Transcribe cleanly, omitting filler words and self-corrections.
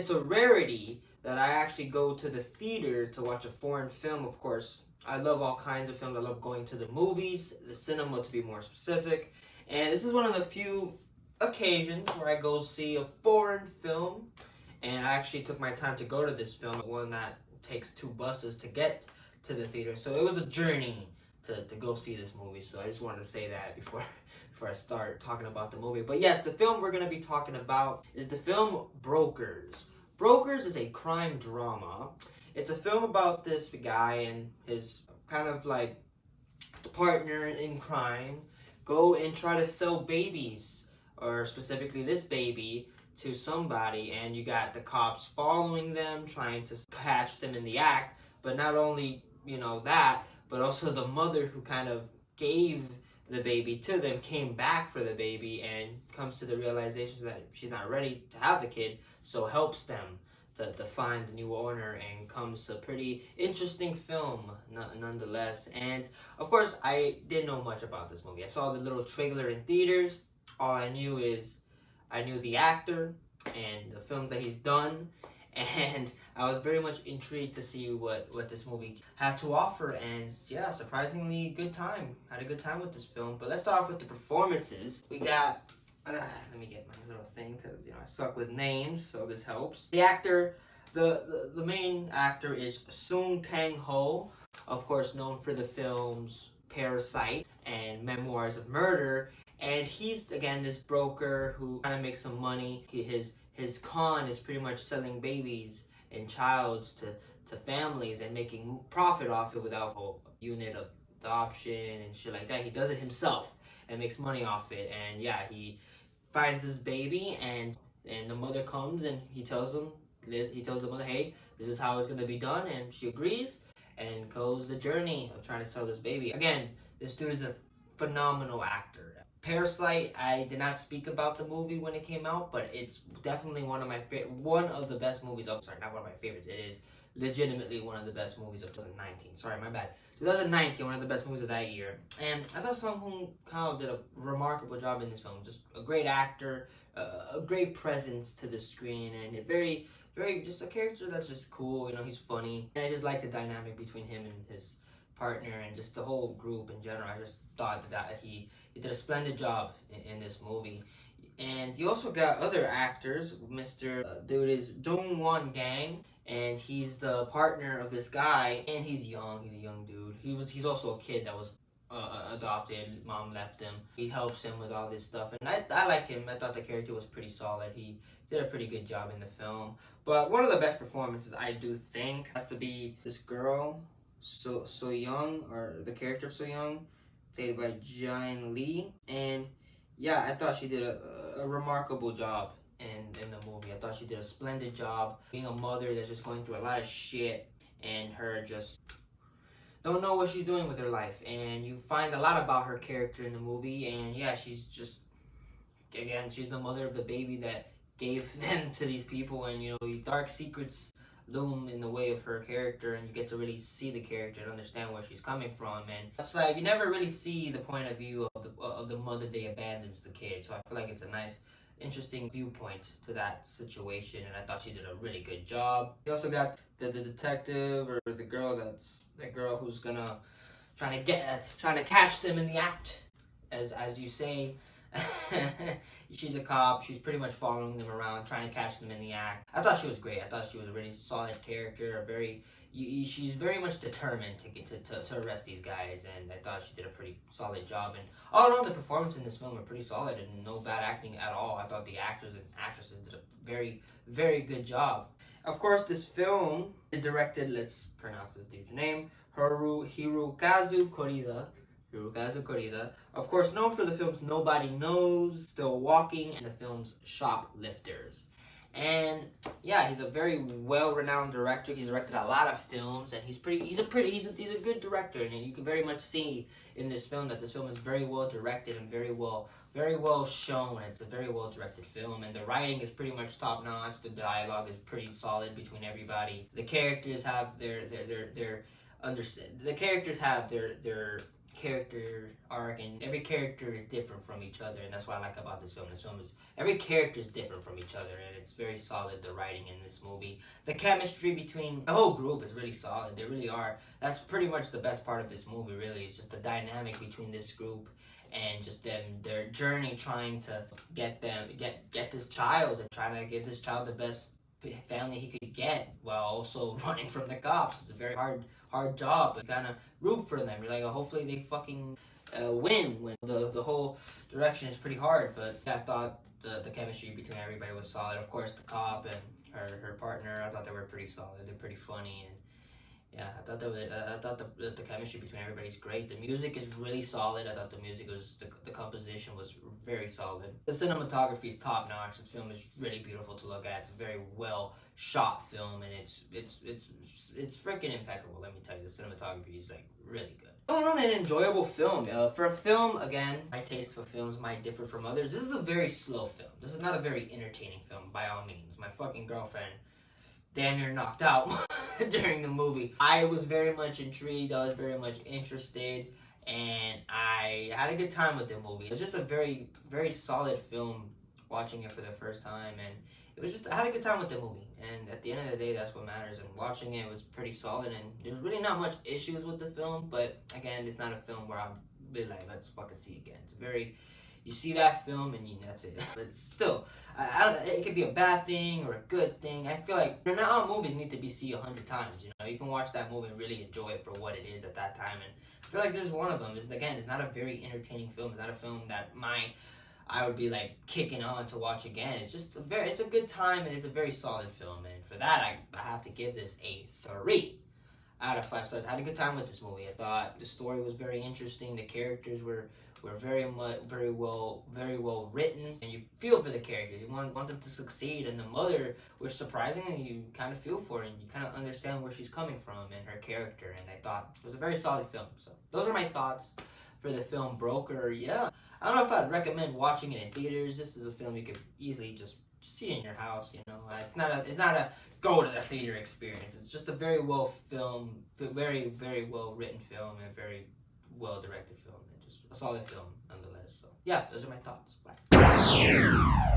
it's a rarity that I actually go to the theater to watch a foreign film. Of course, I love all kinds of films. I love going to the movies, the cinema to be more specific. And this is one of the few occasions where I go see a foreign film. And I actually took my time to go to this film, one that takes 2 buses to get to the theater. So it was a journey to go see this movie. So I just wanted to say that before I start talking about the movie. But yes, the film we're going to be talking about is the film Brokers. Brokers is a crime drama. It's a film about this guy and his kind of like partner in crime go and try to sell babies, or specifically this baby, to somebody, and you got the cops following them, trying to catch them in the act. But not only, that, but also the mother who kind of gave the baby to them came back for the baby and comes to the realization that she's not ready to have the kid, so helps them to find the new owner, and comes a pretty interesting film nonetheless. And of course, I didn't know much about this movie. I saw the little trailer in theaters. All I knew is I knew the actor and the films that he's done, and I was very much intrigued to see what this movie had to offer. And yeah, surprisingly good time. Had a good time with this film. But let's start off with the performances. We got, let me get my little thing, because I suck with names, so this helps. The actor, the main actor is Sung Kang-ho, of course known for the films Parasite and Memoirs of Murder. And he's, again, this broker who kind of makes some money. His con is pretty much selling babies and childs to families and making profit off it without a unit of adoption and shit like that. He does it himself and makes money off it. And yeah, he finds this baby, and the mother comes and he tells the mother, hey, this is how it's going to be done. And she agrees and goes the journey of trying to sell this baby. Again, this dude is a phenomenal actor. Parasite, I did not speak about the movie when it came out, but it's definitely one of the best movies of, sorry, not one of my favorites. It is legitimately one of the best movies of 2019. Sorry, my bad. 2019, one of the best movies of that year. And I thought Sung Kang did a remarkable job in this film. Just a great actor, a great presence to the screen, and a very, very, just a character that's just cool. He's funny. And I just like the dynamic between him and his partner and just the whole group in general. I just thought that he did a splendid job in this movie. And you also got other actors. Mr. Dude is Dong Won Gang, and he's the partner of this guy, and he's young. He's a young dude. He's also a kid that was adopted. Mom left him. He helps him with all this stuff, and I like him. I thought the character was pretty solid. He did a pretty good job in the film. But one of the best performances, I do think, has to be this girl, So Young, or the character of So Young, played by Jian Lee. And yeah, I thought she did a remarkable job in the movie. I thought she did a splendid job being a mother that's just going through a lot of shit, and her just don't know what she's doing with her life. And you find a lot about her character in the movie. And yeah, she's just, again, she's the mother of the baby that gave them to these people. And dark secrets loom in the way of her character, and you get to really see the character and understand where she's coming from. And it's like you never really see the point of view of the mother that abandons the kid. So I feel like it's a nice, interesting viewpoint to that situation, and I thought she did a really good job. You also got the detective, or the girl who's trying to catch them in the act, as you say. She's a cop. She's pretty much following them around, trying to catch them in the act. I thought she was great. I thought she was a really solid character. She's very much determined to arrest these guys, and I thought she did a pretty solid job. And all in all, the performances in this film were pretty solid, and no bad acting at all. I thought the actors and actresses did a very, very good job. Of course, this film is directed, let's pronounce this dude's name, Hirokazu Korida. Of course, known for the films Nobody Knows, Still Walking, and the films Shoplifters. And yeah, he's a very well-renowned director. He's directed a lot of films, and he's a good director. And you can very much see in this film that this film is very well directed and very well shown. It's a very well directed film, and the writing is pretty much top notch. The dialogue is pretty solid between everybody. The characters have their character arc, and every character is different from each other, and that's what I like about this film. This film is every character is different from each other, and it's very solid. The writing in this movie, the chemistry between the whole group is really solid. They really are. That's pretty much the best part of this movie. Really, it's just the dynamic between this group and just their journey trying to get this child and trying to get this child the best family he could get while also running from the cops. It's a very hard job, but kind of root for them. You're like, oh, hopefully they fucking win when the whole direction is pretty hard. But I thought the chemistry between everybody was solid. Of course, the cop and her partner, I thought they were pretty solid. They're pretty funny, and yeah, I thought the chemistry between everybody's great. The music is really solid. I thought the music was the composition was very solid. The cinematography is top notch. This film is really beautiful to look at. It's a very well shot film, and it's freaking impeccable. Let me tell you, the cinematography is like really good. All around an enjoyable film. For a film, again, my taste for films might differ from others. This is a very slow film. This is not a very entertaining film by all means. My fucking girlfriend damn near knocked out during the movie. I was very much intrigued. I was very much interested, and I had a good time with the movie. It was just a very, very solid film watching it for the first time, and it was just, I had a good time with the movie. And at the end of the day, that's what matters. And watching it was pretty solid, and there's really not much issues with the film, but again, it's not a film where I'll be like, let's fucking see again. It's very, you see that film and that's it. But still, it could be a bad thing or a good thing. I feel like not all movies need to be seen 100 times. You know, you can watch that movie and really enjoy it for what it is at that time. And I feel like this is one of them. It's not a very entertaining film. It's not a film that I would be like kicking on to watch again. It's just it's a good time, and it's a very solid film. And for that, I have to give this a 3 out of 5 stars. I had a good time with this movie. I thought the story was very interesting. The characters were very well written, and you feel for the characters. You want them to succeed, and the mother was surprisingly, you kind of feel for her, and you kind of understand where she's coming from and her character. And I thought it was a very solid film. So those are my thoughts for the film Broker. Yeah, I don't know if I'd recommend watching it in theaters. This is a film you could easily just see in your house. You know, it's not a go to the theater experience. It's just a very well filmed, very well written film, and very well directed film. A solid film nonetheless. So yeah, those are my thoughts. Bye.